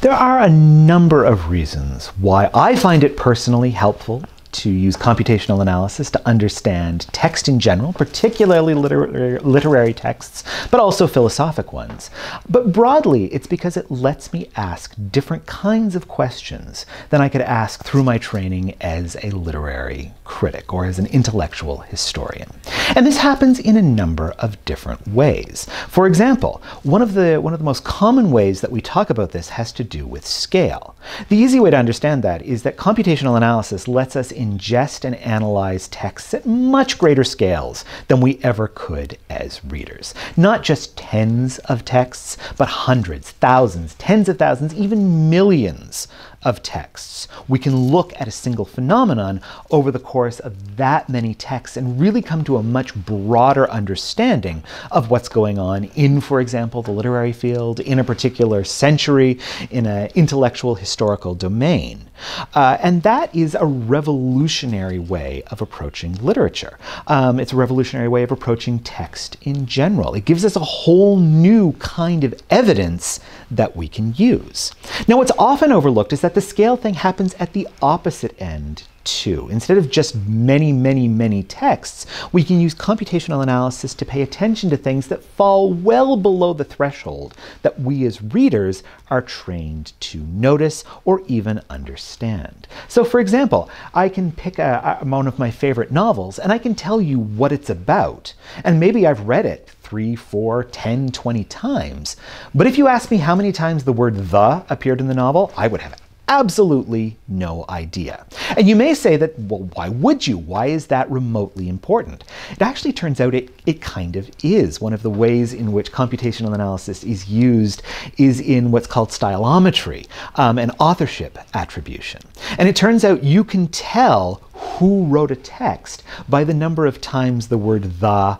There are a number of reasons why I find it personally helpful to use computational analysis to understand text in general, particularly literary texts, but also philosophic ones. But broadly, it's because it lets me ask different kinds of questions than I could ask through my training as a literary critic or as an intellectual historian. And this happens in a number of different ways. For example, one of the most common ways that we talk about this has to do with scale. The easy way to understand that is that computational analysis lets us ingest and analyze texts at much greater scales than we ever could as readers. Not just tens of texts, but hundreds, thousands, tens of thousands, even millions of texts. We can look at a single phenomenon over the course of that many texts and really come to a much broader understanding of what's going on in, for example, the literary field, in a particular century, in an intellectual historical domain. And that is a revolutionary way of approaching literature. It's a revolutionary way of approaching text in general. It gives us a whole new kind of evidence that we can use. Now, what's often overlooked is that the scale thing happens at the opposite end too. Instead of just many, many, many texts, we can use computational analysis to pay attention to things that fall well below the threshold that we as readers are trained to notice or even understand. So for example, I can pick one of my favorite novels and I can tell you what it's about. And maybe I've read it 3, 4, 10, 20 times. But if you ask me how many times the word "the" appeared in the novel, I would have absolutely no idea. And you may say that, well, why would you? Why is that remotely important? It actually turns out it kind of is. One of the ways in which computational analysis is used is in what's called stylometry, and authorship attribution. And it turns out you can tell who wrote a text by the number of times the word "the,"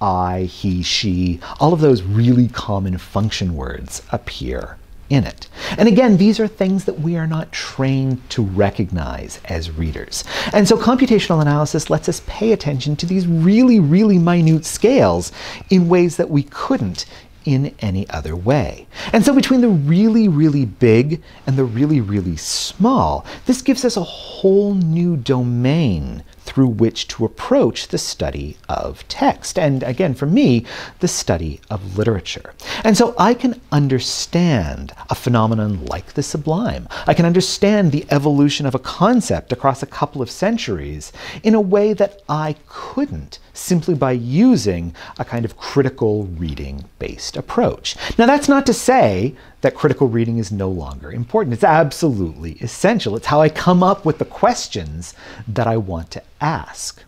I, he, she, all of those really common function words appear in it. And again, these are things that we are not trained to recognize as readers. And so computational analysis lets us pay attention to these really, really minute scales in ways that we couldn't in any other way. And so between the really, really big and the really, really small, this gives us a whole new domain through which to approach the study of text. And again, for me, the study of literature. And so I can understand a phenomenon like the sublime. I can understand the evolution of a concept across a couple of centuries in a way that I couldn't simply by using a kind of critical reading-based approach. Now, that's not to say that critical reading is no longer important. It's absolutely essential. It's how I come up with the questions that I want to ask.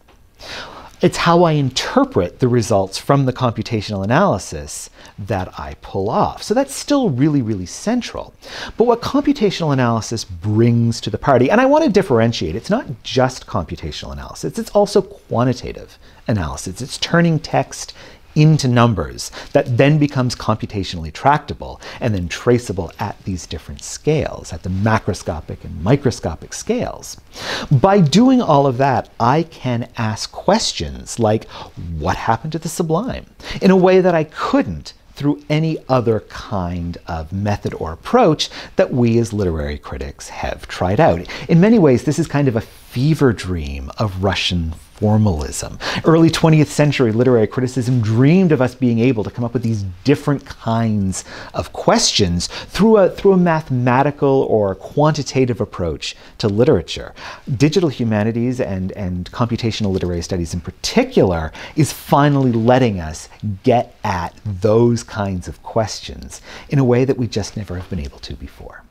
It's how I interpret the results from the computational analysis that I pull off. So that's still really, really central. But what computational analysis brings to the party, and I want to differentiate, it's not just computational analysis, it's also quantitative analysis. It's turning text into numbers that then becomes computationally tractable and then traceable at these different scales, at the macroscopic and microscopic scales. By doing all of that, I can ask questions like, what happened to the sublime? In a way that I couldn't through any other kind of method or approach that we as literary critics have tried out. In many ways, this is kind of a fever dream of Russian formalism. Early 20th century literary criticism dreamed of us being able to come up with these different kinds of questions through a mathematical or quantitative approach to literature. Digital humanities and computational literary studies in particular is finally letting us get at those kinds of questions in a way that we just never have been able to before.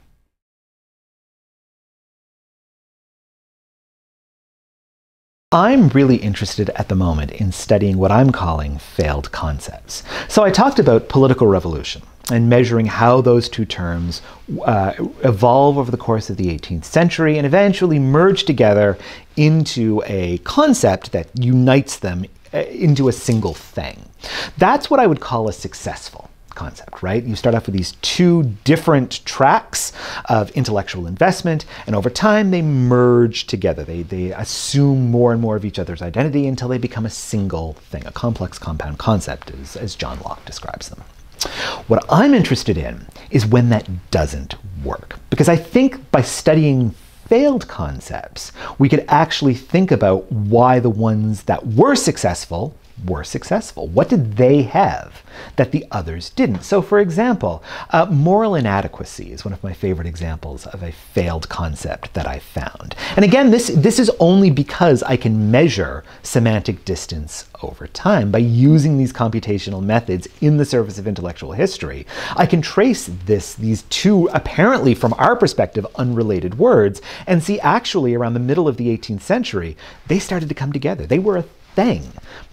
I'm really interested at the moment in studying what I'm calling failed concepts. So I talked about political revolution and measuring how those two terms evolve over the course of the 18th century and eventually merge together into a concept that unites them into a single thing. That's what I would call a successful concept, right? You start off with these two different tracks of intellectual investment, and over time they merge together. They assume more and more of each other's identity until they become a single thing, a complex compound concept, as John Locke describes them. What I'm interested in is when that doesn't work. Because I think by studying failed concepts, we could actually think about why the ones that were successful. What did they have that the others didn't? So for example, moral inadequacy is one of my favorite examples of a failed concept that I found. And again, this is only because I can measure semantic distance over time. By using these computational methods in the service of intellectual history, I can trace these two, apparently from our perspective, unrelated words, and see actually around the middle of the 18th century, they started to come together. They were a thing.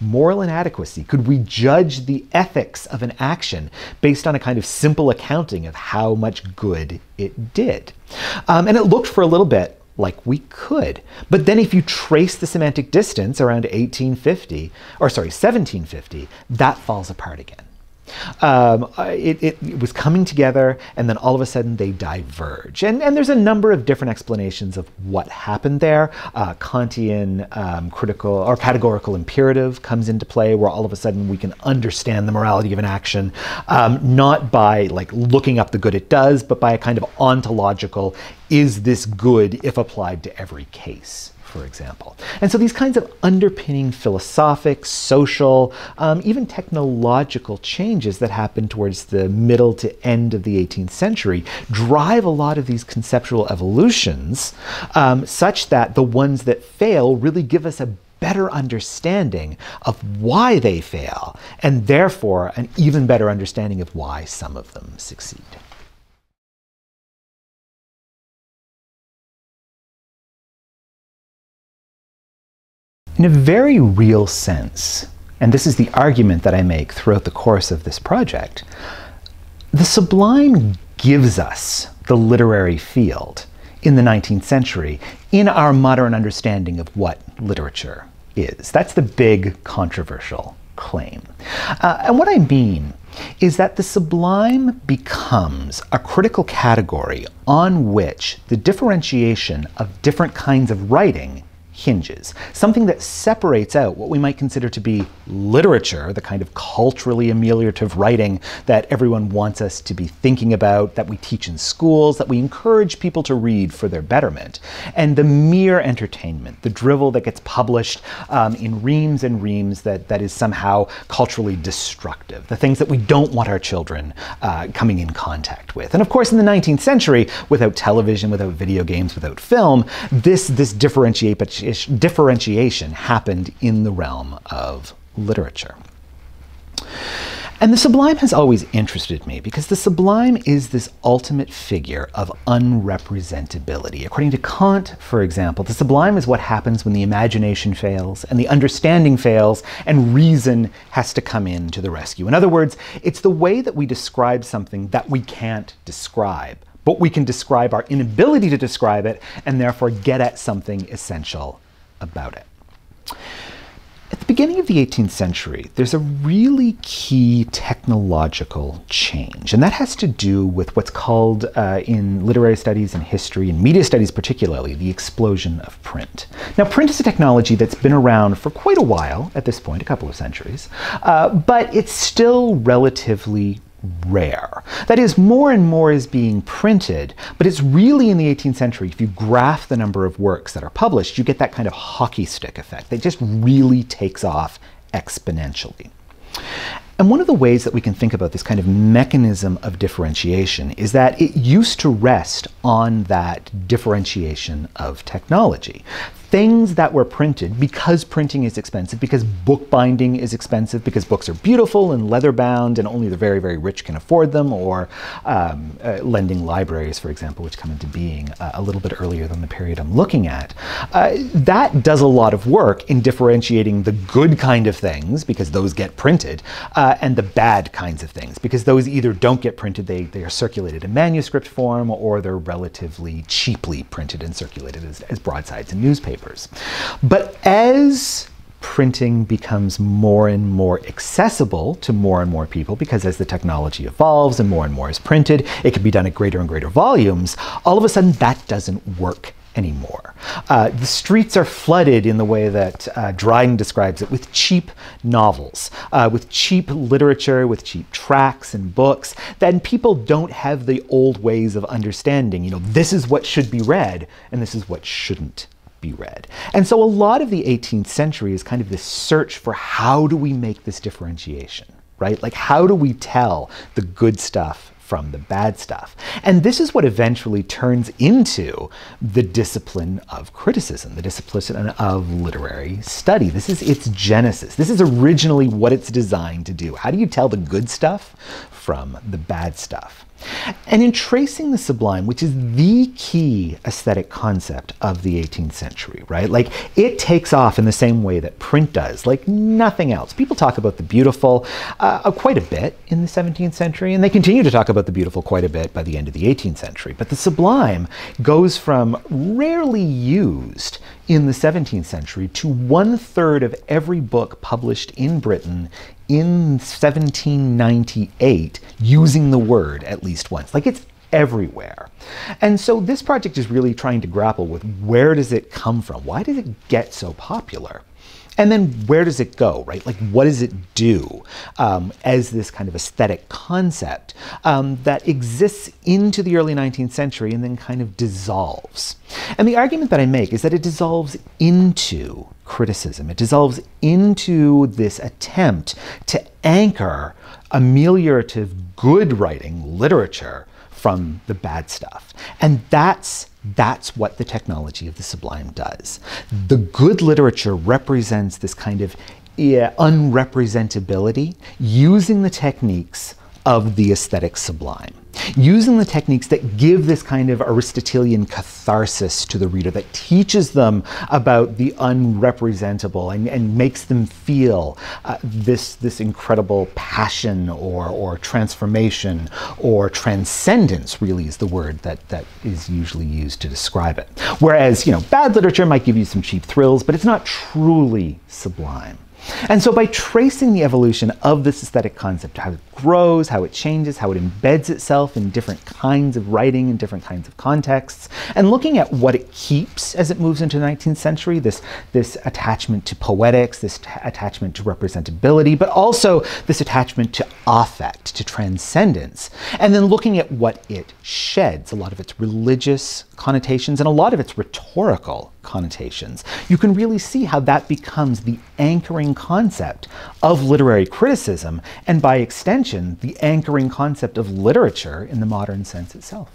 Moral inadequacy. Could we judge the ethics of an action based on a kind of simple accounting of how much good it did? And it looked for a little bit like we could. But then if you trace the semantic distance around 1750, that falls apart again. It was coming together, and then all of a sudden they diverge. And there's a number of different explanations of what happened there. Kantian critical or categorical imperative comes into play, where all of a sudden we can understand the morality of an action, not by like looking up the good it does, but by a kind of ontological, is this good if applied to every case, for example. And so these kinds of underpinning philosophic, social, even technological changes that happen towards the middle to end of the 18th century drive a lot of these conceptual evolutions, such that the ones that fail really give us a better understanding of why they fail, and therefore an even better understanding of why some of them succeed. In a very real sense, and this is the argument that I make throughout the course of this project, the sublime gives us the literary field in the 19th century in our modern understanding of what literature is. That's the big controversial claim. And what I mean is that the sublime becomes a critical category on which the differentiation of different kinds of writing hinges. Something that separates out what we might consider to be literature, the kind of culturally ameliorative writing that everyone wants us to be thinking about, that we teach in schools, that we encourage people to read for their betterment, and the mere entertainment, the drivel that gets published in reams and reams that is somehow culturally destructive, the things that we don't want our children coming in contact with. And of course, in the 19th century, without television, without video games, without film, this differentiation happened in the realm of literature. And the sublime has always interested me because the sublime is this ultimate figure of unrepresentability. According to Kant, for example, the sublime is what happens when the imagination fails and the understanding fails and reason has to come in to the rescue. In other words, it's the way that we describe something that we can't describe, but we can describe our inability to describe it and therefore get at something essential about it. At the beginning of the 18th century, there's a really key technological change, and that has to do with what's called in literary studies and history and media studies particularly, the explosion of print. Now, print is a technology that's been around for quite a while at this point, a couple of centuries, but it's still relatively rare. That is, more and more is being printed, but it's really in the 18th century, if you graph the number of works that are published, you get that kind of hockey stick effect. It just really takes off exponentially. And one of the ways that we can think about this kind of mechanism of differentiation is that it used to rest on that differentiation of technology. Things that were printed, because printing is expensive, because bookbinding is expensive, because books are beautiful and leather bound and only the very, very rich can afford them, or lending libraries, for example, which come into being a little bit earlier than the period I'm looking at. That does a lot of work in differentiating the good kind of things, because those get printed, and the bad kinds of things, because those either don't get printed, they are circulated in manuscript form, or they're relatively cheaply printed and circulated as broadsides in newspapers. But as printing becomes more and more accessible to more and more people, because as the technology evolves and more is printed, it can be done at greater and greater volumes, all of a sudden that doesn't work anymore. The streets are flooded in the way that Dryden describes it, with cheap novels, with cheap literature, with cheap tracts and books. Then people don't have the old ways of understanding, you know, this is what should be read and this is what shouldn't be read. And so a lot of the 18th century is kind of this search for how do we make this differentiation, right? Like, how do we tell the good stuff from the bad stuff? And this is what eventually turns into the discipline of criticism, the discipline of literary study. This is its genesis. This is originally what it's designed to do. How do you tell the good stuff from the bad stuff? And in tracing the sublime, which is the key aesthetic concept of the 18th century, right? Like, it takes off in the same way that print does, like nothing else. People talk about the beautiful quite a bit in the 17th century, and they continue to talk about the beautiful quite a bit by the end of the 18th century. But the sublime goes from rarely used in the 17th century to 1/3 of every book published in Britain in 1798 using the word at least once. Like, it's everywhere. And so this project is really trying to grapple with, where does it come from? Why did it get so popular? And then where does it go, right? Like, what does it do as this kind of aesthetic concept that exists into the early 19th century and then kind of dissolves? And the argument that I make is that it dissolves into criticism. It dissolves into this attempt to anchor ameliorative, good writing literature from the bad stuff. And that's what the technology of the sublime does. The good literature represents this kind of unrepresentability using the techniques of the aesthetic sublime, using the techniques that give this kind of Aristotelian catharsis to the reader, that teaches them about the unrepresentable and makes them feel this incredible passion or transformation or transcendence, really is the word that is usually used to describe it. Whereas, you know, bad literature might give you some cheap thrills, but it's not truly sublime. And so by tracing the evolution of this aesthetic concept, how it grows, how it changes, how it embeds itself in different kinds of writing and different kinds of contexts, and looking at what it keeps as it moves into the 19th century, this attachment to poetics, this attachment to representability, but also this attachment to affect, to transcendence, and then looking at what it sheds, a lot of its religious connotations and a lot of its rhetorical connotations. You can really see how that becomes the anchoring concept of literary criticism, and by extension, the anchoring concept of literature in the modern sense itself.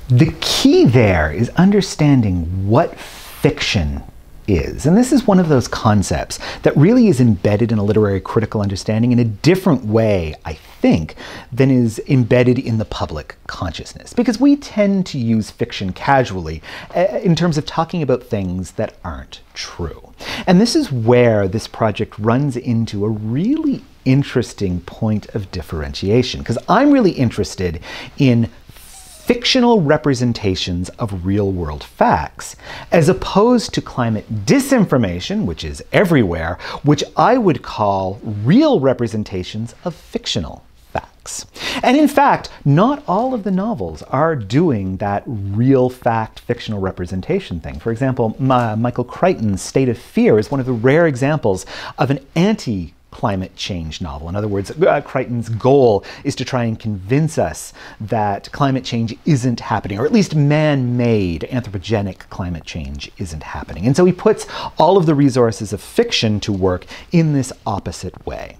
The key there is understanding what fiction is. And this is one of those concepts that really is embedded in a literary critical understanding in a different way, I think, than is embedded in the public consciousness. Because we tend to use fiction casually in terms of talking about things that aren't true. And this is where this project runs into a really interesting point of differentiation, because I'm really interested in fictional representations of real-world facts, as opposed to climate disinformation, which is everywhere, which I would call real representations of fictional facts. And in fact, not all of the novels are doing that real fact fictional representation thing. For example, Michael Crichton's State of Fear is one of the rare examples of an anti-climate change novel. In other words, Crichton's goal is to try and convince us that climate change isn't happening, or at least man-made anthropogenic climate change isn't happening. And so he puts all of the resources of fiction to work in this opposite way.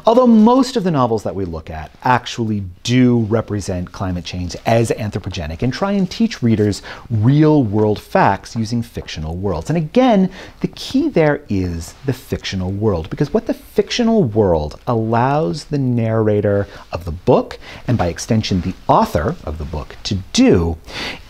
Although most of the novels that we look at actually do represent climate change as anthropogenic and try and teach readers real-world facts using fictional worlds. And again, the key there is the fictional world, because what the fictional world allows the narrator of the book, and by extension the author of the book, to do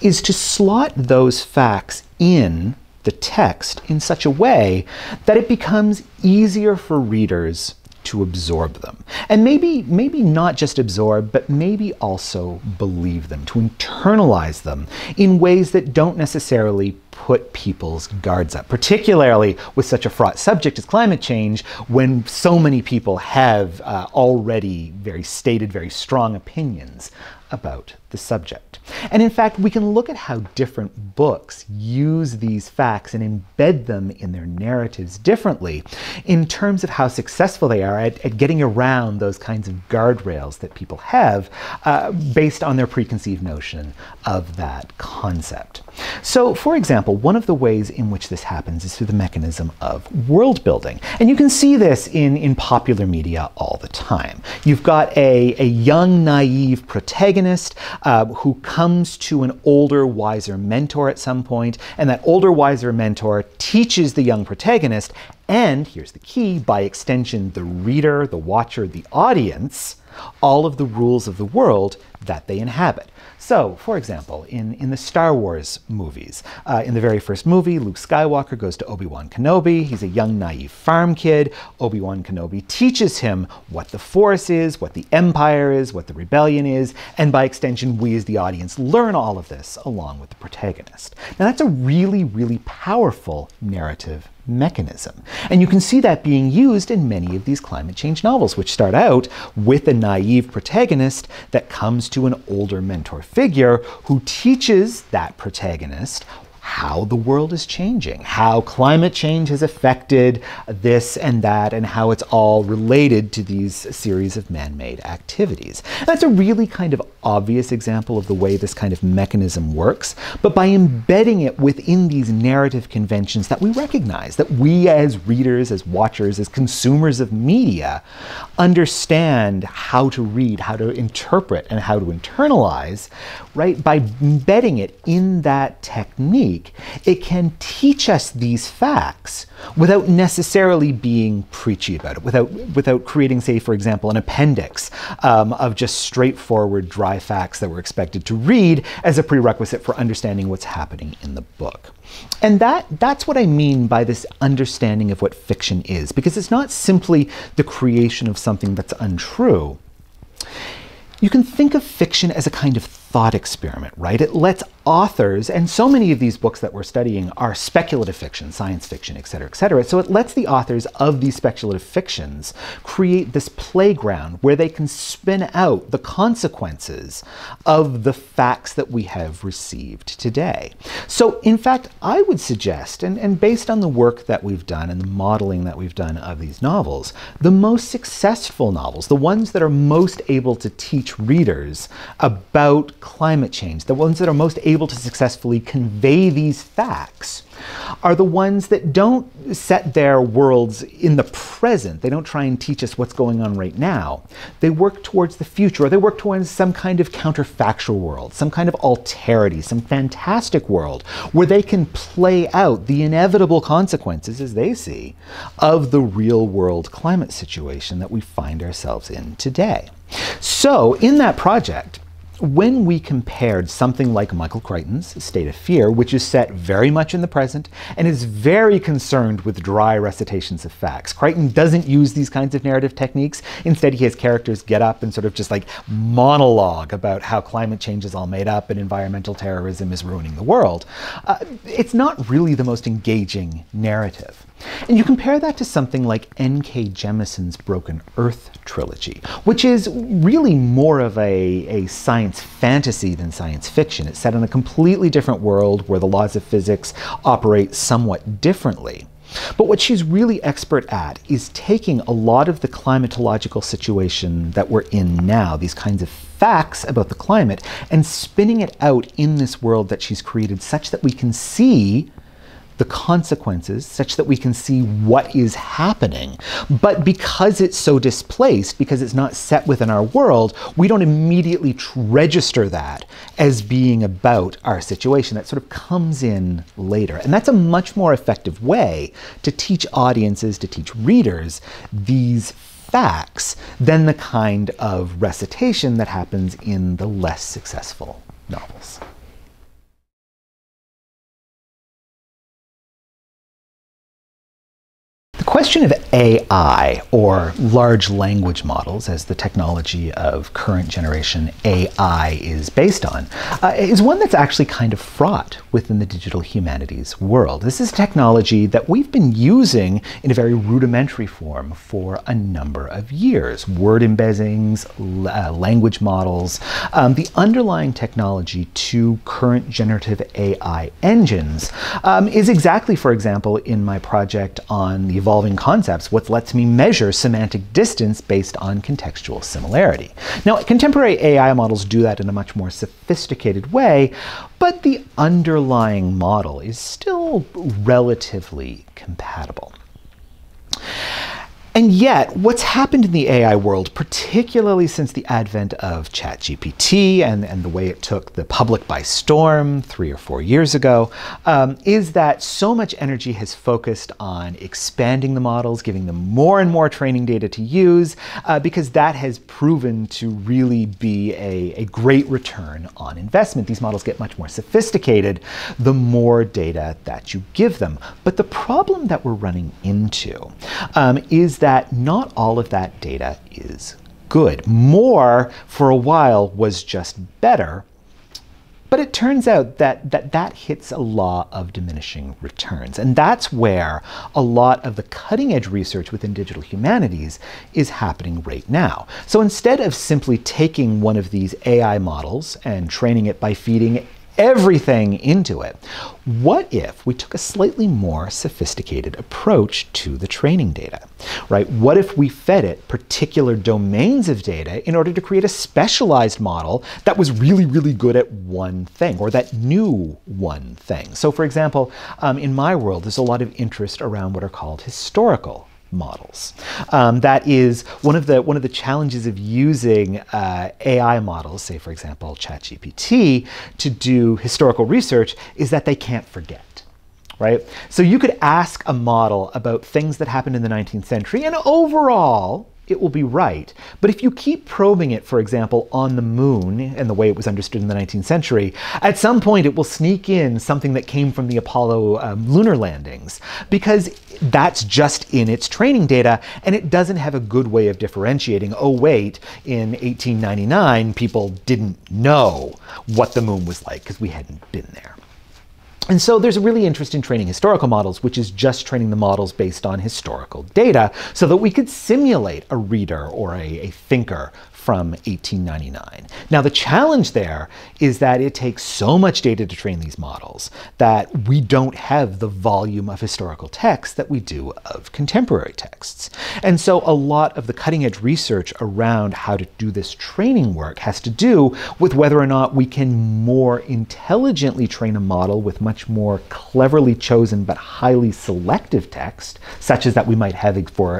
is to slot those facts in the text in such a way that it becomes easier for readers to absorb them. And maybe not just absorb, but maybe also believe them, to internalize them in ways that don't necessarily put people's guards up, particularly with such a fraught subject as climate change, when so many people have already very stated, very strong opinions about the subject. And in fact, we can look at how different books use these facts and embed them in their narratives differently in terms of how successful they are at getting around those kinds of guardrails that people have based on their preconceived notion of that concept. So, for example, one of the ways in which this happens is through the mechanism of world building. And you can see this in popular media all the time. You've got a young, naive protagonist who comes to an older, wiser mentor at some point, and that older, wiser mentor teaches the young protagonist, and here's the key, by extension, the reader, the watcher, the audience, all of the rules of the world that they inhabit. So, for example, in the Star Wars movies, in the very first movie, Luke Skywalker goes to Obi-Wan Kenobi. He's a young, naive farm kid. Obi-Wan Kenobi teaches him what the Force is, what the Empire is, what the Rebellion is, and by extension, we as the audience learn all of this along with the protagonist. Now, that's a really, really powerful narrative mechanism. And you can see that being used in many of these climate change novels, which start out with a naive protagonist that comes to an older mentor figure who teaches that protagonist how the world is changing, how climate change has affected this and that, and how it's all related to these series of man-made activities. That's a really kind of obvious example of the way this kind of mechanism works, but by embedding it within these narrative conventions that we recognize, that we as readers, as watchers, as consumers of media, understand how to read, how to interpret, and how to internalize, right? By embedding it in that technique, it can teach us these facts without necessarily being preachy about it, without creating, say, for example, an appendix of just straightforward, dry facts that we're expected to read as a prerequisite for understanding what's happening in the book. And that's what I mean by this understanding of what fiction is, because it's not simply the creation of something that's untrue. You can think of fiction as a kind of thought experiment, right? It lets authors, and so many of these books that we're studying are speculative fiction, science fiction, et cetera, so it lets the authors of these speculative fictions create this playground where they can spin out the consequences of the facts that we have received today. So, in fact, I would suggest, and based on the work that we've done and the modeling that we've done of these novels, the most successful novels, the ones that are most able to teach readers about climate change, the ones that are most able to successfully convey these facts, are the ones that don't set their worlds in the present. They don't try and teach us what's going on right now. They work towards the future, or they work towards some kind of counterfactual world, some kind of alterity, some fantastic world where they can play out the inevitable consequences, as they see, of the real world climate situation that we find ourselves in today. So, in that project, when we compared something like Michael Crichton's State of Fear, which is set very much in the present and is very concerned with dry recitations of facts. Crichton doesn't use these kinds of narrative techniques. Instead, he has characters get up and sort of just like monologue about how climate change is all made up and environmental terrorism is ruining the world. It's not really the most engaging narrative. And you compare that to something like N.K. Jemison's Broken Earth trilogy, which is really more of a science fantasy than science fiction. It's set in a completely different world where the laws of physics operate somewhat differently. But what she's really expert at is taking a lot of the climatological situation that we're in now, these kinds of facts about the climate, and spinning it out in this world that she's created such that we can see the consequences, such that we can see what is happening. But because it's so displaced, because it's not set within our world, we don't immediately register that as being about our situation. That sort of comes in later. And that's a much more effective way to teach audiences, to teach readers these facts than the kind of recitation that happens in the less successful novels. The question of AI, or large language models, as the technology of current generation AI is based on, is one that's actually kind of fraught within the digital humanities world. This is technology that we've been using in a very rudimentary form for a number of years. Word embeddings, language models. The underlying technology to current generative AI engines is exactly, for example, in my project on the evolving concepts, what lets me measure semantic distance based on contextual similarity. Now, contemporary AI models do that in a much more sophisticated way, but the underlying model is still relatively compatible. And yet, what's happened in the AI world, particularly since the advent of ChatGPT and the way it took the public by storm 3 or 4 years ago, is that so much energy has focused on expanding the models, giving them more and more training data to use, because that has proven to really be a great return on investment. These models get much more sophisticated the more data that you give them. But the problem that we're running into is that not all of that data is good. More, for a while, was just better, but it turns out that hits a law of diminishing returns. And that's where a lot of the cutting-edge research within digital humanities is happening right now. So instead of simply taking one of these AI models and training it by feeding everything into it, what if we took a slightly more sophisticated approach to the training data, right? What if we fed it particular domains of data in order to create a specialized model that was really, really good at one thing, or that knew one thing? So for example, in my world, there's a lot of interest around what are called historical models. That is one of the challenges of using AI models, say for example ChatGPT, to do historical research, is that they can't forget. Right? So you could ask a model about things that happened in the 19th century, and overall it will be right. But if you keep probing it, for example, on the moon and the way it was understood in the 19th century, at some point it will sneak in something that came from the Apollo lunar landings, because that's just in its training data, and it doesn't have a good way of differentiating, oh wait, in 1899 people didn't know what the moon was like because we hadn't been there. And so there's a really interest in training historical models, which is just training the models based on historical data so that we could simulate a reader or a thinker from 1899. Now, the challenge there is that it takes so much data to train these models that we don't have the volume of historical text that we do of contemporary texts. And so a lot of the cutting edge research around how to do this training work has to do with whether or not we can more intelligently train a model with much more cleverly chosen but highly selective text, such as that we might have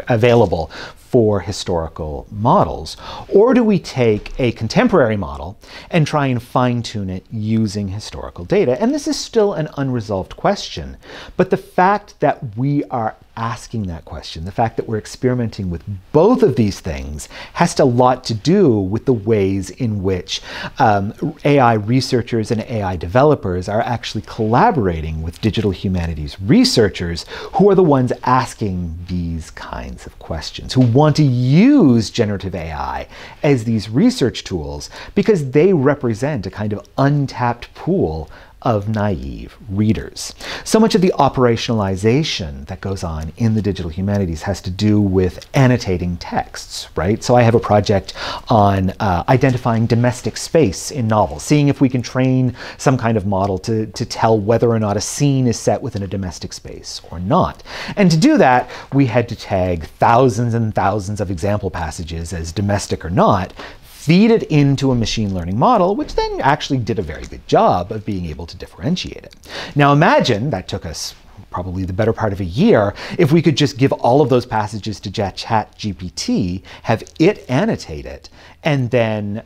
available for historical models, or do we take a contemporary model and try and fine-tune it using historical data? And this is still an unresolved question, but the fact that we are asking that question, the fact that we're experimenting with both of these things, has a lot to do with the ways in which AI researchers and AI developers are actually collaborating with digital humanities researchers who are the ones asking these kinds of questions, who want to use generative AI as these research tools because they represent a kind of untapped pool of naive readers. So much of the operationalization that goes on in the digital humanities has to do with annotating texts, right? So I have a project on identifying domestic space in novels, seeing if we can train some kind of model to tell whether or not a scene is set within a domestic space or not. And to do that, we had to tag thousands and thousands of example passages as domestic or not, feed it into a machine learning model, which then actually did a very good job of being able to differentiate it. Now imagine, that took us probably the better part of a year, if we could just give all of those passages to ChatGPT, have it annotate it, and then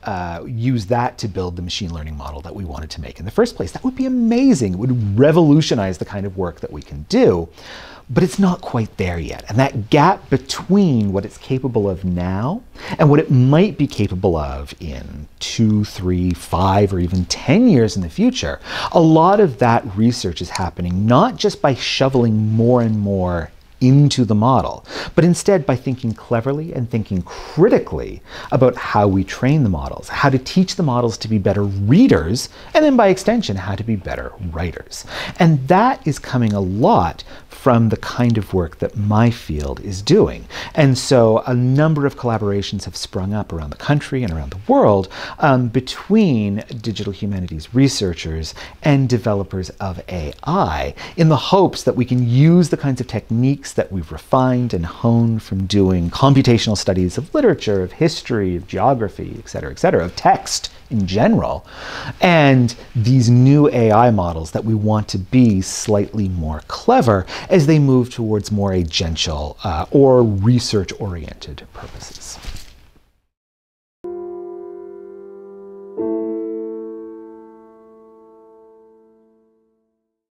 use that to build the machine learning model that we wanted to make in the first place. That would be amazing. It would revolutionize the kind of work that we can do. But it's not quite there yet. And that gap between what it's capable of now and what it might be capable of in 2, 3, 5, or even 10 years in the future, a lot of that research is happening not just by shoveling more and more into the model, but instead by thinking cleverly and thinking critically about how we train the models, how to teach the models to be better readers, and then by extension, how to be better writers. And that is coming a lot from the kind of work that my field is doing. And so a number of collaborations have sprung up around the country and around the world between digital humanities researchers and developers of AI in the hopes that we can use the kinds of techniques that we've refined and honed from doing computational studies of literature, of history, of geography, et cetera, of text in general, and these new AI models that we want to be slightly more clever as they move towards more agential or research-oriented purposes.